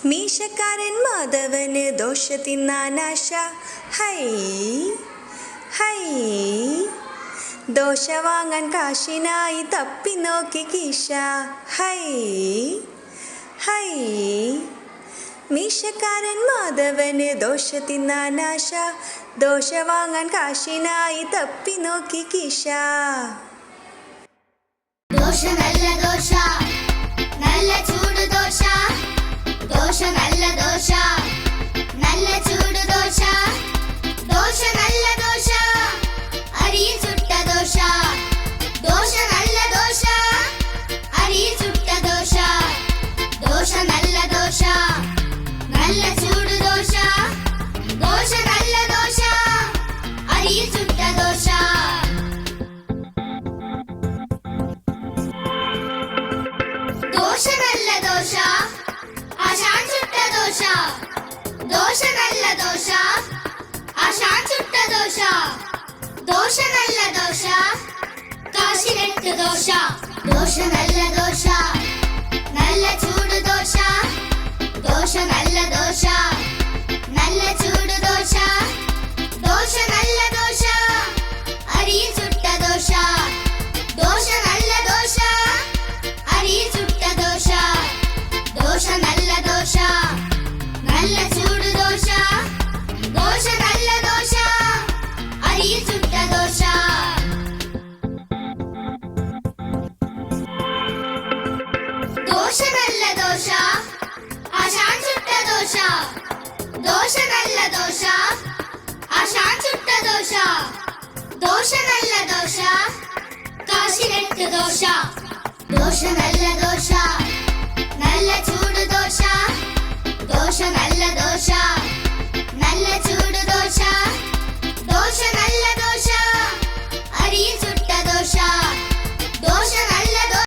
മീശക്കാരൻ മാധവന് ദോശ തിന്നാനാശ. ഹൈ ഹൈ ദോശ വാങ്ങാൻ കാശിനായി തപ്പി നോക്കി കീശ. ഹൈ ഹൈ മീശക്കാരൻ മാധവന് ദോശ തിന്നാനാശ. ദോശ വാങ്ങാൻ കാശിനായി തപ്പി നോക്കി കീശ. ദോശ നല്ല ദോശ, നല്ല ചൂട് ദോശ. ദോശ നല്ല ദോശ, നല്ല ചൂട് ദോശ. ദോശ നല്ല ദോശ, അരിയിൽ ചുട്ട ദോശ. ദോശ നല്ല ദോശ, അരിയിൽ ചുട്ട ദോശ. ദോശ നല്ല ദോശ, നല്ല ചൂട് ദോശ. ദോശ നല്ല ദോശ, അരിയിൽ ചുട്ട ദോശ. ദോശ നല്ല ദോശ, ആശാൻ ചുട്ട ദോശ. ദോശ നല്ല ദോശ, ആശാൻ ചുട്ട ദോശ. ദോശ നല്ല ദോശ, കാശിനെട്ട് ദോശ. ദോശ നല്ല ദോശ, നല്ല ചൂട് ദോശ. ദോശ നല്ല ദോശ, നല്ല ചൂട് ദോശ. ദോശ നല്ല ദോശ, അരിയിൽ ചുട്ട ദോശ. ദോശ നല്ല ദോശ, അരിയിൽ ചുട്ട ദോശ. ദോശ നല്ല ദോശ, നല്ല ചൂട് ദോശ. ദോശ നല്ല ദോശ, അരിയിൽ ചുട്ട ദോശ. ദോശ നല്ല ദോശ, ആശാൻ ചുട്ട ദോശ. ദോശ നല്ല ദോശ, ആശാൻ ചുട്ട ദോശ. ദോശ നല്ല ദോശ, കാശിനെട്ട് ദോശ. ദോശ നല്ല ദോശ, നല്ല ചൂട് ദോശ.